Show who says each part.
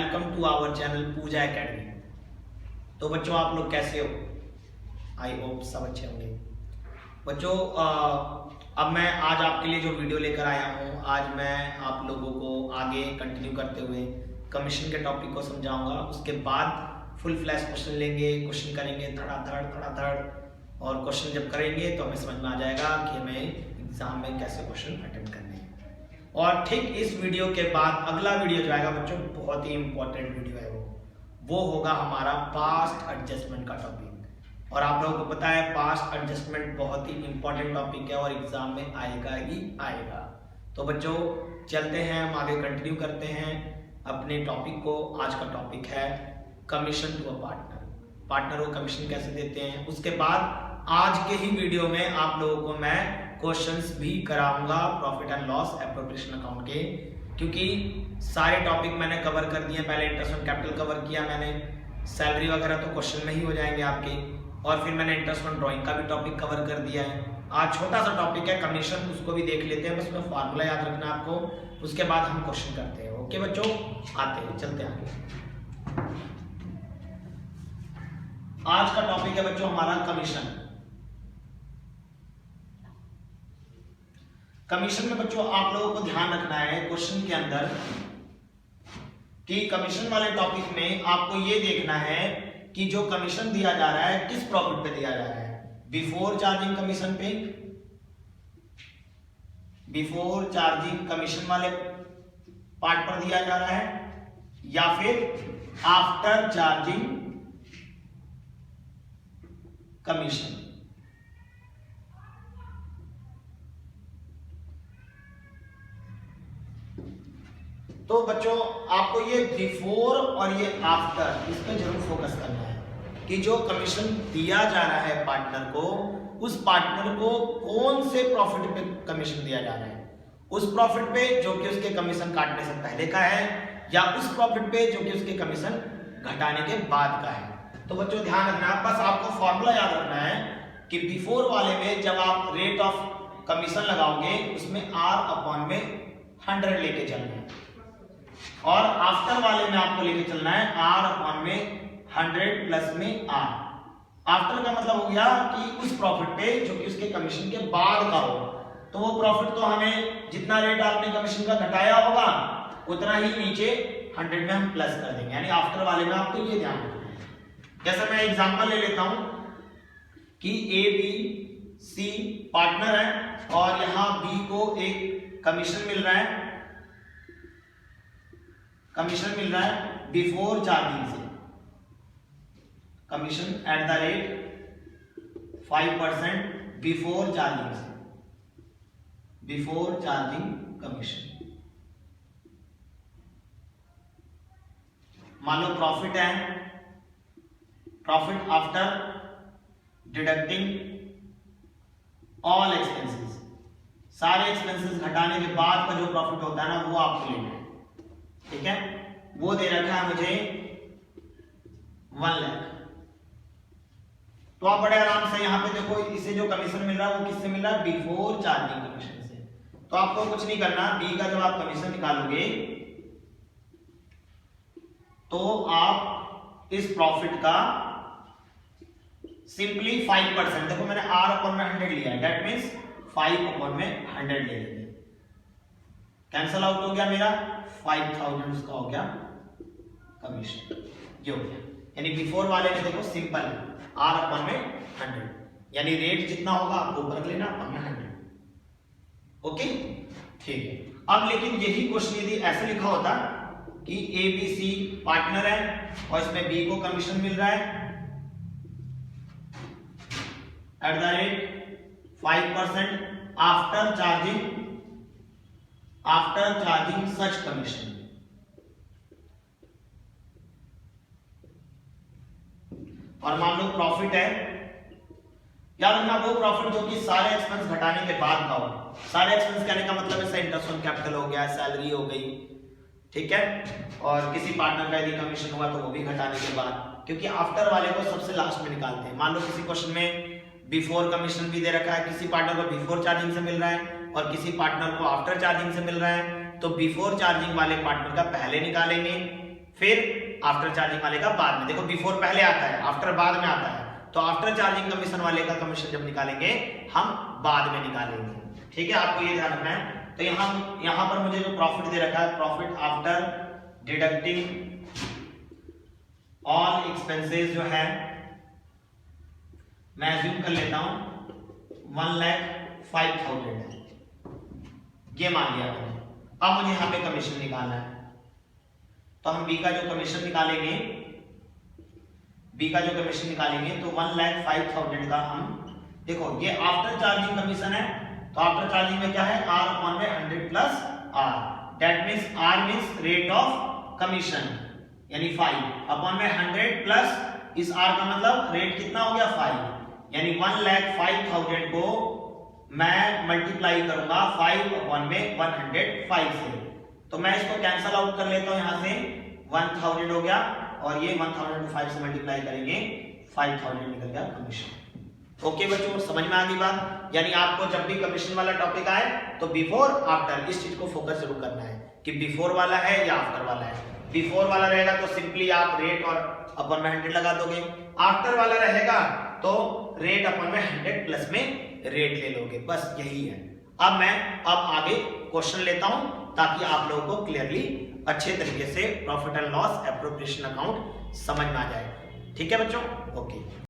Speaker 1: Welcome to our channel Pooja Academy. तो बच्चों आप लोग कैसे हो? आई होप सब अच्छे होंगे। बच्चों अब मैं आज आपके लिए जो वीडियो लेकर आया हूँ, आज मैं आप लोगों को आगे कंटिन्यू करते हुए कमीशन के टॉपिक को समझाऊंगा। उसके बाद फुल फ्लैश क्वेश्चन लेंगे, क्वेश्चन करेंगे धड़ाधड़ और क्वेश्चन जब करेंगे तो हमें समझ में आ जाएगा कि हमें एग्जाम में कैसे क्वेश्चन अटेम्प्ट करने हैं। और ठीक इस वीडियो के बाद अगला वीडियो जो आएगा बच्चों, बहुत ही इंपॉर्टेंट वीडियो है वो होगा हमारा पास्ट एडजस्टमेंट का टॉपिक। और आप लोगों को पता है पास्ट एडजस्टमेंट बहुत ही इंपॉर्टेंट टॉपिक है और एग्जाम में आएगा ही आएगा। तो बच्चों चलते हैं, हम आगे कंटिन्यू करते हैं अपने टॉपिक को। आज का टॉपिक है commission to a partner. Partner को कमीशन कैसे देते हैं। उसके बाद आज के ही वीडियो में आप लोगों को मैं क्वेश्चंस भी कराऊंगा profit and loss appropriation account के, क्योंकि सारे टॉपिक मैंने कवर कर दिए। पहले इंटरेस्ट ऑन कैपिटल कवर किया मैंने, सैलरी वगैरह तो क्वेश्चन में ही हो जाएंगे आपके, और फिर मैंने इंटरेस्ट ऑन ड्राइंग का भी टॉपिक कवर कर दिया है। आज छोटा सा टॉपिक है कमीशन, उसको भी देख लेते हैं, बस उसमें फार्मूला याद रखना है आपको। उसके बाद हम क्वेश्चन करते हैं। ओके बच्चों, आते हैं, चलते हैं आगे। आज का टॉपिक है बच्चों हमारा कमीशन। कमीशन में बच्चों आप लोगों को ध्यान रखना है क्वेश्चन के अंदर कि कमीशन वाले टॉपिक में आपको ये देखना है कि जो कमीशन दिया जा रहा है किस प्रॉफिट पे दिया जा रहा है। बिफोर चार्जिंग कमीशन पे, बिफोर चार्जिंग कमीशन वाले पार्ट पर दिया जा रहा है, या फिर आफ्टर चार्जिंग कमीशन। तो बच्चों आपको ये बिफोर और ये आफ्टर, इस पे जरूर फोकस करना है कि जो कमीशन दिया जा रहा है पार्टनर को, उस पार्टनर को कौन से प्रॉफिट पे कमीशन दिया जा रहा है। उस प्रॉफिट पे जो कि उसके कमीशन काटने से पहले का है, या उस प्रॉफिट पे जो कि उसके कमीशन घटाने के बाद का है। तो बच्चों ध्यान रखना, बस आपको फॉर्मूला याद रखना है कि बिफोर वाले में जब आप रेट ऑफ कमीशन लगाओगे उसमें R अपॉन में 100 लेके चलना है, और आफ्टर वाले में आपको लेके चलना है R अपॉन में 100 प्लस में R। आफ्टर का मतलब हो गया कि उस प्रॉफिट पे जो कि उसके कमीशन के बाद का हो, तो वो प्रॉफिट तो हमें जितना रेट आपने कमीशन का घटाया होगा उतना ही नीचे 100 में हम प्लस कर देंगे, यानी आफ्टर वाले में आपको ये ध्यान रखना है। जैसे मैं एग्जांपल ले लेता हूं कि A B C पार्टनर है और यहां B को एक कमीशन मिल रहा है, कमीशन मिल रहा है बिफोर चार्जिंग से, commission at the rate 5% before charging से, बिफोर चार्जिंग कमीशन। मान लो प्रॉफिट है, profit after deducting all expenses, सारे एक्सपेंसेस घटाने के बाद का जो प्रॉफिट होता है ना वो आपको लेना है, ठीक है। वो दे रखा है मुझे 1 लाख। तो आप बड़े आराम से यहां पे देखो, इसे जो कमीशन मिल रहा है वो किससे मिल रहा है, बिफोर चार्जिंग कमीशन से। तो आपको कुछ नहीं करना, बी का जब आप कमीशन निकालोगे तो आप इस प्रॉफिट का सिंपली 5%, देखो मैंने R अपॉन में 100 लिया है, दैट मींस 5 अपॉन में 100 ले लेंगे, कैंसल आउट हो गया मेरा 5000 उसका हो गया कमीशन, ये हो गया। यानी बिफोर वाले में देखो सिंपल R अपॉन में 100, यानी रेट जितना होगा आपको ऊपर रख लेना अपॉन में 100। ओके ठीक है। अब लेकिन यही क्वेश्चन यदि ऐसे लिखा होता कि A B C पार्टनर है और इसमें B को कमीशन मिल रहा है at the rate 5% after charging such commission, और मान लो प्रॉफिट है, याद रखना वो प्रॉफिट जो कि सारे एक्सपेंस घटाने के बाद का हो। सारे एक्सपेंस कहने का मतलब है इंटरेस्ट ऑन कैपिटल हो गया, सैलरी हो गई, ठीक है, और किसी पार्टनर का यदि कमीशन हुआ तो वो भी घटाने के बाद, क्योंकि आफ्टर वाले को सबसे लास्ट में निकालते हैं। मान लो किसी क्वेश्चन में बिफोर कमीशन भी दे रखा है, किसी पार्टनर को बिफोर चार्जिंग से मिल रहा है और किसी पार्टनर को आफ्टर चार्जिंग से मिल रहा है, तो बिफोर चार्जिंग वाले पार्टनर का पहले निकालेंगे, फिर आफ्टर चार्जिंग वाले का बाद में। देखो बिफोर पहले आता है, आफ्टर बाद में आता है, तो आफ्टर चार्जिंग कमीशन वाले का कमीशन जब निकालेंगे हम बाद में निकालेंगे। ठीक है, आपको ये ध्यान रखना है। तो यहां पर मुझे जो प्रॉफिट दे रखा है, profit after deducting all expenses जो है मैं अज्यूम कर लेता हूं 1,05,000 है, ये मान लिया मैंने। अब मुझे यहाँ पे कमीशन निकालना है, तो हम बी का जो कमीशन निकालेंगे, तो 1,05,000 का हम, देखो ये आफ्टर चार्जिंग कमीशन है, तो आफ्टर चार्जिंग में क्या है, R अपॉन में 100 plus R, that means R means rate of commission, यानी 5 अपॉन में 100 प्लस इस R का मतलब रेट कितना हो गया 5, यानी 1,05,000 को मैं मल्टीप्लाई करूंगा 5 अपॉन में 105 से, तो मैं इसको कैंसल आउट कर लेता हूं, यहां से 1000 हो गया और ये 1000 को 5 से मल्टीप्लाई करेंगे 5000 निकल गया कमीशन। ओके बच्चों, समझ में आ गई बात। यानी आपको जब भी कमीशन वाला टॉपिक आए तो बिफोर आफ्टर इस चीज को फोकस जरूर करना है कि बिफोर वाला है या आफ्टर वाला है। बिफोर वाला रहेगा तो सिंपली आप रेट और अपॉन में 100 लगा दोगे, आफ्टर वाला रहेगा तो रेट अपॉन में 100 प्लस में रेट ले लोगे, बस यही है। अब आगे क्वेश्चन लेता हूं ताकि आप लोगों को क्लियरली अच्छे तरीके से profit and loss appropriation account समझ में आ जाए। ठीक है बच्चों, ओके।